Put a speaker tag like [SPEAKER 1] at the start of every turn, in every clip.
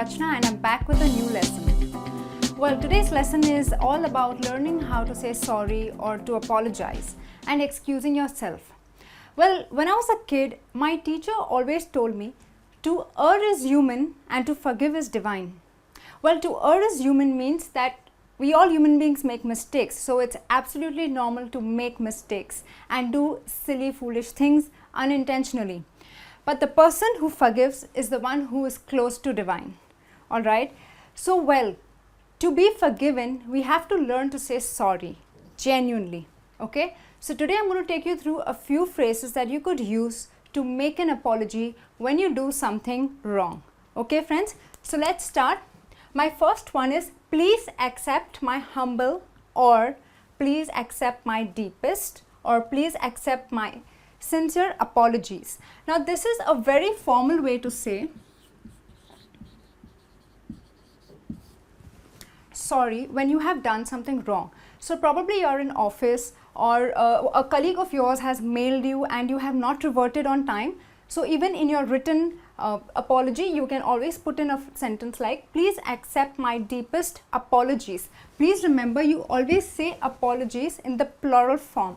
[SPEAKER 1] Rachna and I'm back with a new lesson. Well, today's lesson is all about learning how to say sorry or to apologize and excusing yourself. Well, when I was a kid, my teacher always told me to err is human and to forgive is divine. Well, to err is human means that we all human beings make mistakes, so it's absolutely normal to make mistakes and do silly, foolish things unintentionally. But the person who forgives is the one who is close to divine. Alright? So, well, to be forgiven, we have to learn to say sorry, genuinely. Okay? So, today I'm going to take you through a few phrases that you could use to make an apology when you do something wrong. Okay, friends? So, let's start. My first one is, please accept my humble, or please accept my deepest, or please accept my sincere apologies. Now, this is a very formal way to say sorry when you have done something wrong. So, probably you're in office or a colleague of yours has mailed you and you have not reverted on time. So, even in your written apology, you can always put in a sentence like, please accept my deepest apologies. Please remember, you always say apologies in the plural form.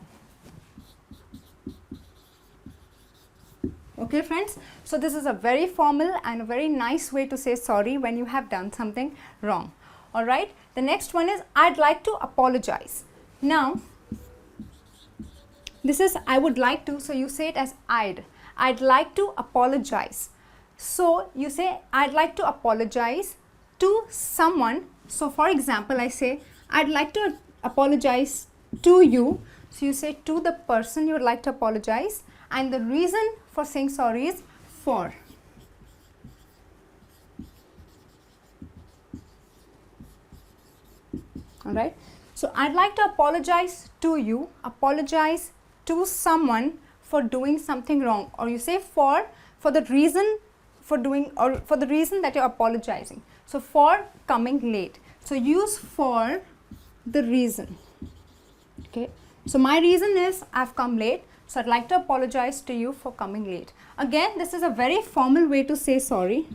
[SPEAKER 1] Okay, friends? So, this is a very formal and a very nice way to say sorry when you have done something wrong. Alright, the next one is, I'd like to apologize. Now, this is I would like to, so you say it as I'd like to apologize. So, you say I'd like to apologize to someone. So, for example, I say I'd like to apologize to you. So, you say to the person you would like to apologize, and the reason for saying sorry is for. Alright. So, I'd like to apologize to you, apologize to someone for doing something wrong, or you say for the reason for doing, or for the reason that you're apologizing. So, for coming late. So, use for the reason. Okay. So, my reason is I've come late. So, I'd like to apologize to you for coming late. Again, this is a very formal way to say sorry.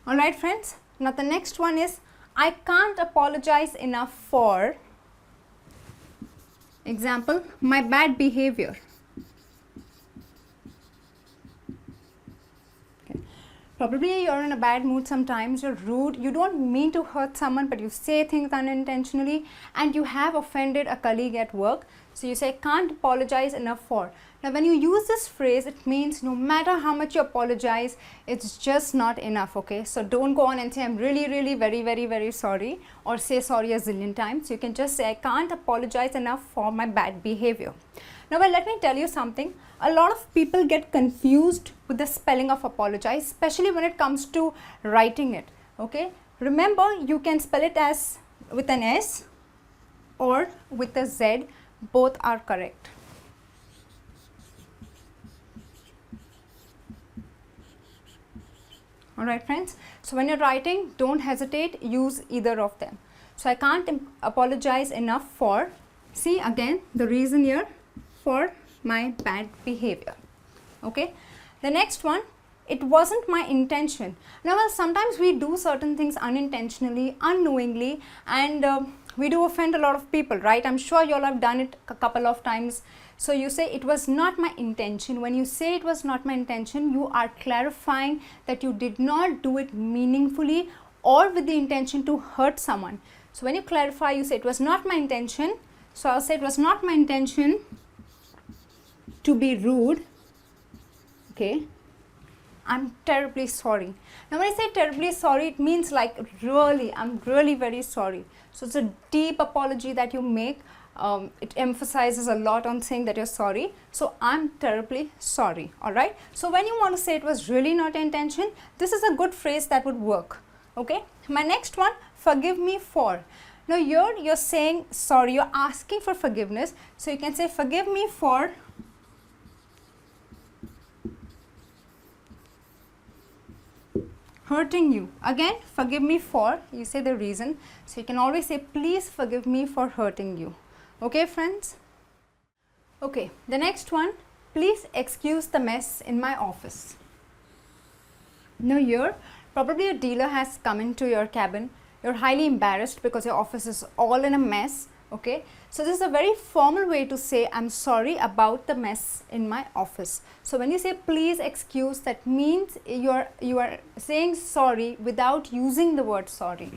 [SPEAKER 1] Alright, friends. Now, the next one is, I can't apologize enough for, example, my bad behavior. Okay. Probably you're in a bad mood sometimes, you're rude, you don't mean to hurt someone, but you say things unintentionally and you have offended a colleague at work. So, you say, can't apologize enough for. Now, when you use this phrase, it means no matter how much you apologize, it's just not enough, okay? So, don't go on and say, I'm really, really very sorry, or say sorry a zillion times. You can just say, I can't apologize enough for my bad behavior. Now, well, let me tell you something. A lot of people get confused with the spelling of apologize, especially when it comes to writing it, okay? Remember, you can spell it as with an S or with a Z. Both are correct. Alright, friends. So, when you're writing, don't hesitate, use either of them. So, I can't apologize enough for, see again the reason here, for my bad behavior. Okay. The next one, it wasn't my intention. Now, well, sometimes we do certain things unintentionally, unknowingly, and we do offend a lot of people, right? I'm sure you all have done it a couple of times. So, you say it was not my intention. When you say it was not my intention, you are clarifying that you did not do it meaningfully or with the intention to hurt someone. So, when you clarify, you say it was not my intention. So, I'll say it was not my intention to be rude. Okay. I'm terribly sorry. Now, when I say terribly sorry, it means like really, I'm really very sorry. So, it's a deep apology that you make. It emphasizes a lot on saying that you're sorry. So, I'm terribly sorry. Alright. So, when you want to say it was really not your intention, this is a good phrase that would work. Okay. My next one, forgive me for. Now, here you're saying sorry, you're asking for forgiveness. So, you can say forgive me for hurting you. Again, forgive me for, you say the reason. So, you can always say, please forgive me for hurting you. Okay, friends? Okay, the next one, please excuse the mess in my office. Now here, probably a dealer has come into your cabin. You're highly embarrassed because your office is all in a mess. Okay, so this is a very formal way to say I'm sorry about the mess in my office. So when you say please excuse, that means you are saying sorry without using the word sorry.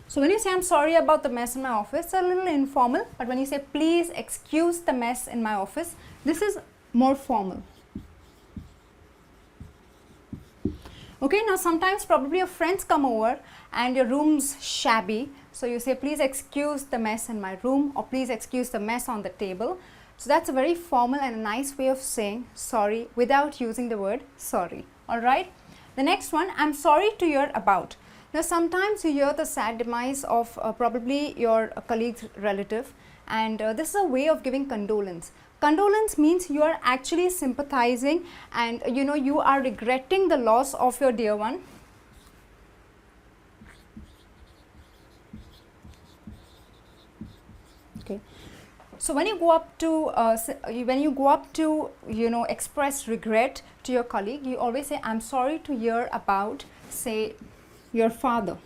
[SPEAKER 1] So when you say I'm sorry about the mess in my office, it's a little informal, but when you say please excuse the mess in my office, this is more formal. Okay, now sometimes probably your friends come over and your room's shabby, so you say please excuse the mess in my room, or please excuse the mess on the table. So that's a very formal and a nice way of saying sorry without using the word sorry. Alright, the next one, I'm sorry to hear about. Now sometimes you hear the sad demise of probably your colleague's relative, and this is a way of giving condolence. Condolence means you are actually sympathizing and you are regretting the loss of your dear one. Okay. So when you go up to express regret to your colleague, you always say I'm sorry to hear about, say, your father.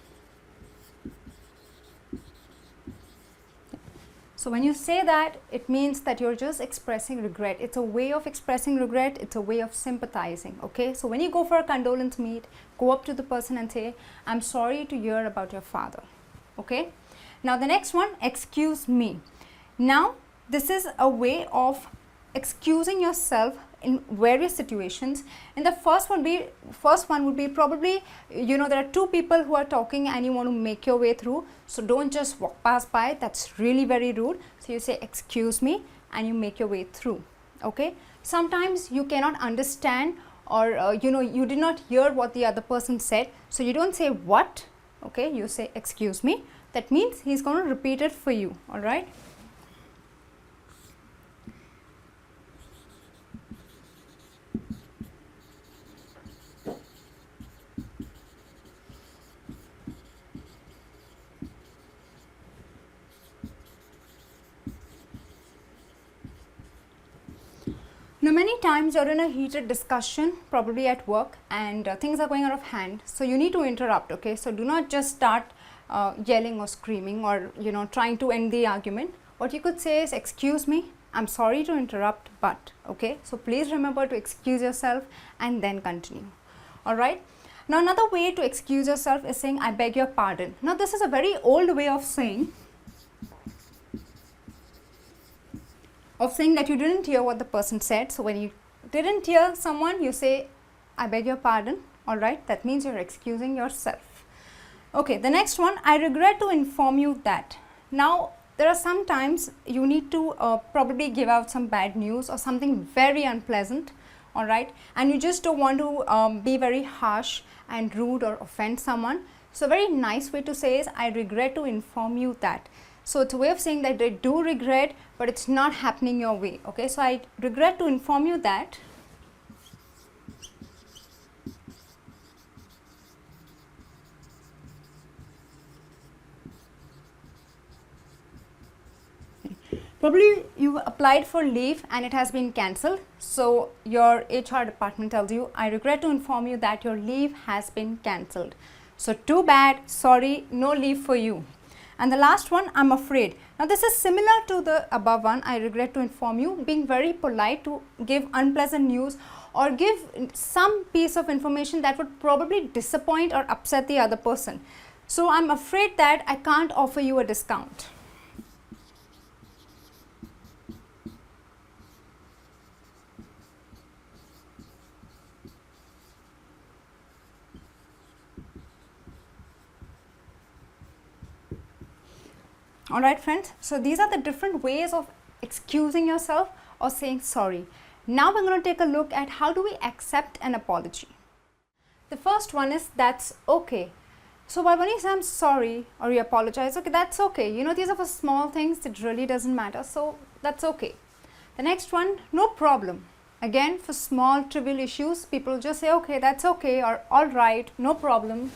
[SPEAKER 1] So when you say that, it means that you're just expressing regret. It's a way of expressing regret. It's a way of sympathizing. Okay, so when you go for a condolence meet, go up to the person and say, I'm sorry to hear about your father. Okay, now the next one, excuse me. Now this is a way of excusing yourself in various situations. And the first one would be probably, there are two people who are talking and you want to make your way through. So don't just walk past by. That's really very rude. So you say excuse me and you make your way through. Okay. Sometimes you cannot understand, or you did not hear what the other person said. So you don't say what. Okay. You say excuse me. That means he's going to repeat it for you. All right. Now many times you're in a heated discussion, probably at work, and things are going out of hand, so you need to interrupt. Okay, so do not just start yelling or screaming or trying to end the argument. What you could say is, excuse me, I'm sorry to interrupt, but, okay, so please remember to excuse yourself and then continue. Alright, now another way to excuse yourself is saying I beg your pardon. Now this is a very old way of saying that you didn't hear what the person said. So when you didn't hear someone, you say I beg your pardon. All right, that means you're excusing yourself. Okay, the next one, I regret to inform you that. Now there are some times you need to probably give out some bad news or something very unpleasant. All right, and you just don't want to be very harsh and rude or offend someone. So a very nice way to say is I regret to inform you that. So it's a way of saying that they do regret, but it's not happening your way. Okay, so I regret to inform you that. Probably you applied for leave and it has been cancelled. So your HR department tells you, I regret to inform you that your leave has been cancelled. So too bad, sorry, no leave for you. And the last one, I'm afraid. Now this is similar to the above one, I regret to inform you, being very polite to give unpleasant news or give some piece of information that would probably disappoint or upset the other person. So I'm afraid that I can't offer you a discount. Alright friends, so these are the different ways of excusing yourself or saying sorry. Now we're going to take a look at how do we accept an apology. The first one is that's okay. So when you say I'm sorry or you apologize, okay, that's okay. These are for small things, it really doesn't matter, so that's okay. The next one, no problem. Again, for small trivial issues, people just say okay, that's okay, or alright, no problem.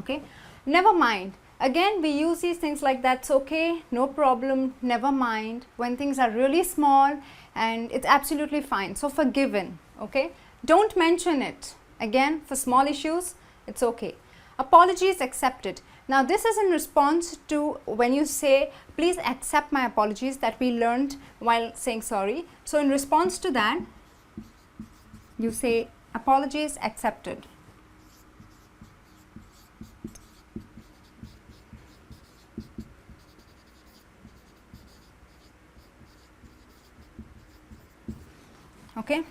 [SPEAKER 1] Okay, never mind. Again, we use these things like that's okay, no problem, never mind, when things are really small and it's absolutely fine. So forgiven, okay? Don't mention it. Again, for small issues, it's okay. Apologies accepted. Now this is in response to when you say, please accept my apologies, that we learned while saying sorry. So in response to that, you say apologies accepted. Okay,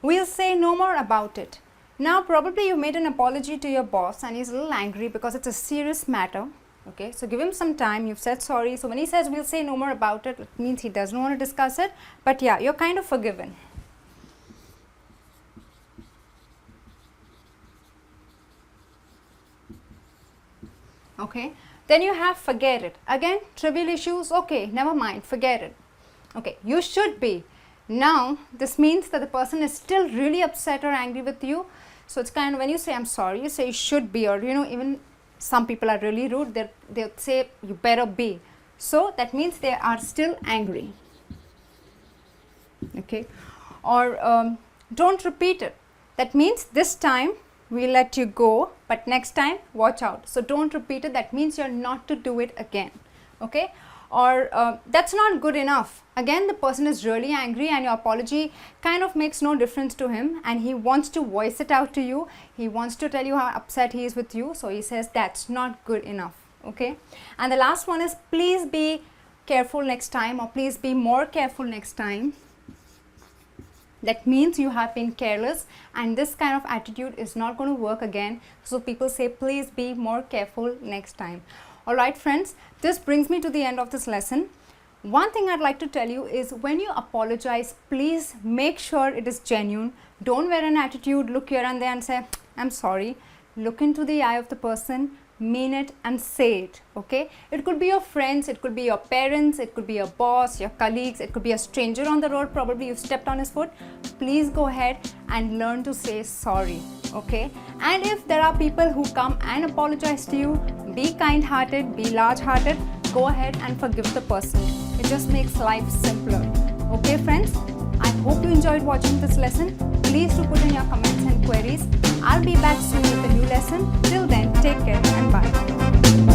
[SPEAKER 1] we'll say no more about it. Now probably you made an apology to your boss and he's a little angry because it's a serious matter. Okay, so give him some time. You've said sorry. So when he says we'll say no more about it, it means he doesn't want to discuss it. But yeah, you're kind of forgiven. Okay, then you have forget it. Again, trivial issues, okay, never mind, forget it. Okay, you should be. Now this means that the person is still really upset or angry with you. So it's kind of, when you say I'm sorry, you say you should be, or you know, even some people are really rude, they'll say you better be. So that means they are still angry. Okay, or don't repeat it. That means this time we let you go, but next time watch out. So don't repeat it. That means you're not to do it again. Okay, or that's not good enough. Again, the person is really angry and your apology kind of makes no difference to him and he wants to voice it out to you. He wants to tell you how upset he is with you. So he says that's not good enough. Okay, and the last one is please be careful next time, or please be more careful next time. That means you have been careless and this kind of attitude is not going to work again. So people say please be more careful next time. Alright friends, this brings me to the end of this lesson. One thing I'd like to tell you is when you apologize, please make sure it is genuine. Don't wear an attitude, look here and there and say I'm sorry. Look into the eye of the person, mean it and say it. Okay, it could be your friends, it could be your parents, it could be your boss, your colleagues, it could be a stranger on the road, probably you stepped on his foot. Please go ahead and learn to say sorry. Okay, and if there are people who come and apologize to you, be kind hearted, be large hearted, go ahead and forgive the person. It just makes life simpler. Okay friends, I hope you enjoyed watching this lesson. Please do put in your comments and queries. I'll be back soon with a new lesson. Till then, take care and bye.